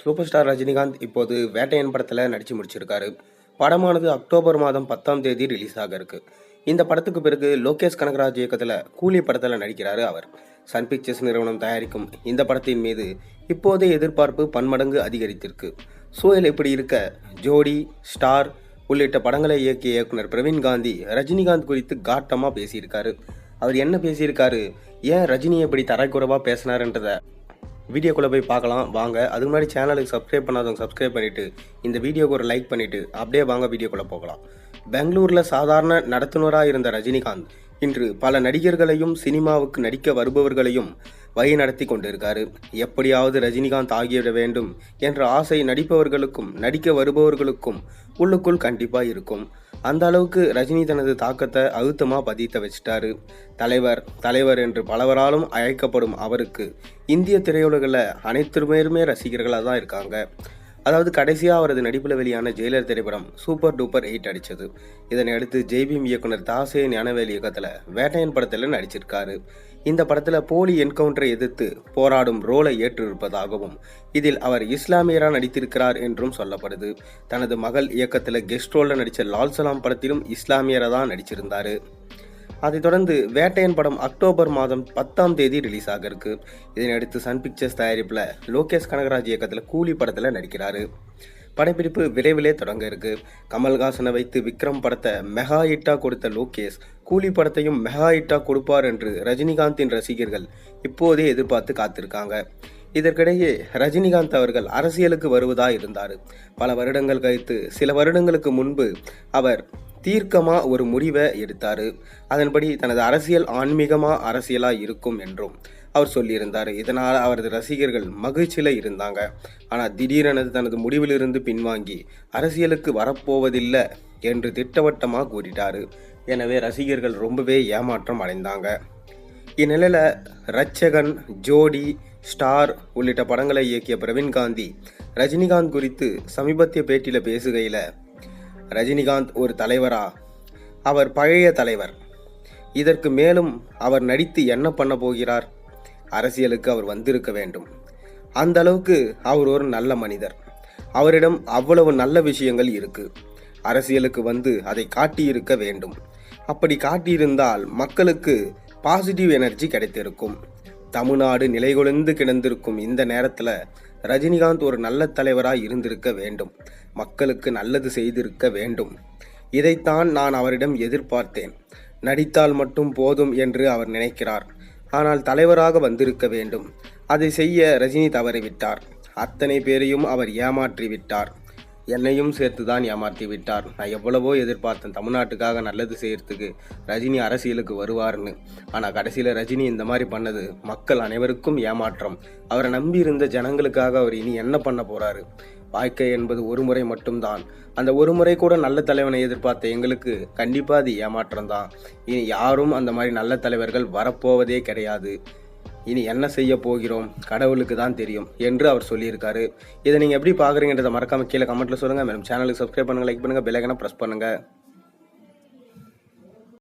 Super star Rajinikanth இப்போது வேட்டையன் படத்தில் நடித்து முடிச்சிருக்காரு. படமானது அக்டோபர் மாதம் 10ஆம் தேதி ரிலீஸ் ஆக இருக்கு. இந்த படத்துக்கு பிறகு லோகேஷ் கனகராஜ் இயக்கத்தில் கூலி படத்தில் நடிக்கிறாரு அவர். சன் பிக்சர்ஸ் நிறுவனம் தயாரிக்கும் இந்த படத்தின் மீது இப்போதைய எதிர்பார்ப்பு பன்மடங்கு அதிகரித்திருக்கு. சூழல் இப்படி இருக்க, ஜோடி, ஸ்டார் உள்ளிட்ட படங்களை இயக்கிய இயக்குனர் பிரவீன் காந்தி ரஜினிகாந்த் குறித்து காட்டமாக பேசியிருக்காரு. அவர் என்ன பேசியிருக்காரு, ஏன் ரஜினியை இப்படி தரைக்குறைவாக பேசினாருன்றதை வீடியோக்குள்ளே போய் பார்க்கலாம் வாங்க. அதுக்கு முன்னாடி சேனலுக்கு சப்ஸ்கிரைப் பண்ணாதவங்க சப்ஸ்கிரைப் பண்ணிவிட்டு இந்த வீடியோக்கு ஒரு லைக் பண்ணிவிட்டு அப்படியே வாங்க வீடியோக்குள்ளே போகலாம். பெங்களூரில் சாதாரண நடத்துனராக இருந்த ரஜினிகாந்த் இன்று பல நடிகர்களையும் சினிமாவுக்கு நடிக்க வருபவர்களையும் வழி நடத்தி கொண்டிருக்காரு. எப்படியாவது ரஜினிகாந்த் ஆகிவிட வேண்டும் என்ற ஆசை நடிப்பவர்களுக்கும் நடிக்க வருபவர்களுக்கும் உள்ளுக்குள் கண்டிப்பாக இருக்கும். அந்த அளவுக்கு ரஜினி தனது தாக்கத்தை அழுத்தமாக பதித்த வச்சிட்டாரு. தலைவர் என்று பலவராலும் அழைக்கப்படும் அவருக்கு இந்திய திரையுலகில் அனைத்து பேருமே ரசிகர்களாக தான் இருக்காங்க. அதாவது கடைசியாக அவரது நடிப்பில் வெளியான ஜெயிலர் திரைப்படம் சூப்பர் டூப்பர் ஹிட் அடித்தது. இதனை அடுத்து ஜெய்பீம் இயக்குனர் தாசே ஞானவேல் இயக்கத்தில் வேட்டையன் படத்தில் நடிச்சிருக்காரு. இந்த படத்தில் போலி என்கவுண்டரை எதிர்த்து போராடும் ரோலை ஏற்றிருப்பதாகவும் இதில் அவர் இஸ்லாமியராக நடித்திருக்கிறார் என்றும் சொல்லப்படுது. தனது மகள் இயக்கத்தில் கெஸ்ட் ரோலில் நடித்த லால் சலாம் படத்திலும் இஸ்லாமியராக தான் நடிச்சிருந்தார். அதைத் தொடர்ந்து வேட்டையன் படம் அக்டோபர் மாதம் 10ஆம் தேதி ரிலீஸ் ஆக இருக்கு. இதனையடுத்து சன் பிக்சர்ஸ் தயாரிப்பில் லோகேஷ் கனகராஜ் இயக்கத்தில் கூலி படத்தில் நடிக்கிறாரு. படப்பிடிப்பு விரைவிலே தொடங்க இருக்கு. கமல்ஹாசனை வைத்து விக்ரம் படத்தை மெகா ஹிட்டா கொடுத்த லோகேஷ் கூலி படத்தையும் மெகா ஹிட்டா கொடுப்பார் என்று ரஜினிகாந்தின் ரசிகர்கள் இப்போதே எதிர்பார்த்து காத்திருக்காங்க. இதற்கிடையே ரஜினிகாந்த் அவர்கள் அரசியலுக்கு வருவதா இருந்தார். பல வருடங்கள் கழித்து சில வருடங்களுக்கு முன்பு அவர் தீர்க்கமா ஒரு முடிவை எடுத்தார். அதன்படி தனது அரசியல் அரசியலாக இருக்கும் என்றும் அவர் சொல்லியிருந்தார். இதனால் அவரது ரசிகர்கள் மகிழ்ச்சியில் இருந்தாங்க. ஆனால் திடீரென தனது முடிவிலிருந்து பின்வாங்கி அரசியலுக்கு வரப்போவதில்லை என்று திட்டவட்டமாக கூறிட்டார். எனவே ரசிகர்கள் ரொம்பவே ஏமாற்றம் அடைந்தாங்க. இந்நிலையில் ரட்சகன், ஜோடி, ஸ்டார் உள்ளிட்ட படங்களை இயக்கிய பிரவீன் காந்தி ரஜினிகாந்த் குறித்து சமீபத்திய பேட்டியில் பேசுகையில், ரஜினிகாந்த் ஒரு தலைவரா? அவர் பழைய தலைவர். இதற்கு மேலும் அவர் நடித்து என்ன பண்ண போகிறார்? அரசியலுக்கு அவர் வந்திருக்க வேண்டும். அந்த அளவுக்கு அவர் ஒரு நல்ல மனிதர். அவரிடம் அவ்வளவு நல்ல விஷயங்கள் இருக்கு. அரசியலுக்கு வந்து அதை காட்டியிருக்க வேண்டும். அப்படி காட்டியிருந்தால் மக்களுக்கு பாசிட்டிவ் எனர்ஜி கிடைத்திருக்கும். தமிழ்நாடு நிலைகுலைந்து கிடந்திருக்கும் இந்த நேரத்தில் ரஜினிகாந்த் ஒரு நல்ல தலைவராக இருந்திருக்க வேண்டும். மக்களுக்கு நல்லது செய்திருக்க வேண்டும். இதைத்தான் நான் அவரிடம் எதிர்பார்த்தேன். நடித்தால் மட்டும் போதும் என்று அவர் நினைக்கிறார். ஆனால் தலைவராக வந்திருக்க வேண்டும். அதை செய்ய ரஜினி தவறிவிட்டார். அத்தனை பேரையும் அவர் ஏமாற்றி விட்டார். என்னையும் சேர்த்து தான் ஏமாற்றி விட்டார். நான் எவ்வளவோ எதிர்பார்த்தேன் தமிழ்நாட்டுக்காக நல்லது செய்யறதுக்கு ரஜினி அரசியலுக்கு வருவார்னு. ஆனால் கடைசியில் ரஜினி இந்த மாதிரி பண்ணது மக்கள் அனைவருக்கும் ஏமாற்றம். அவரை நம்பி இருந்த ஜனங்களுக்காக அவர் இனி என்ன பண்ண போறாரு? வாழ்க்கை என்பது ஒரு முறை மட்டும்தான். அந்த ஒரு முறை கூட நல்ல தலைவனை எதிர்பார்த்த எங்களுக்கு கண்டிப்பாக அது ஏமாற்றம் தான். இனி யாரும் அந்த மாதிரி நல்ல தலைவர்கள் வரப்போவதே கிடையாது. இனி என்ன செய்ய போகிறோம் கடவுளுக்கு தான் தெரியும் என்று அவர் சொல்லியிருக்காரு. இதை நீங்கள் எப்படி பார்க்குறீங்கன்றதை மறக்காமல் கீழே கமெண்ட்டில் சொல்லுங்கள். மேலும் சேனலுக்கு சப்ஸ்கிரைப் பண்ணுங்கள், லைக் பண்ணுங்கள், பெல் ஐகானை ப்ரெஸ் பண்ணுங்கள்.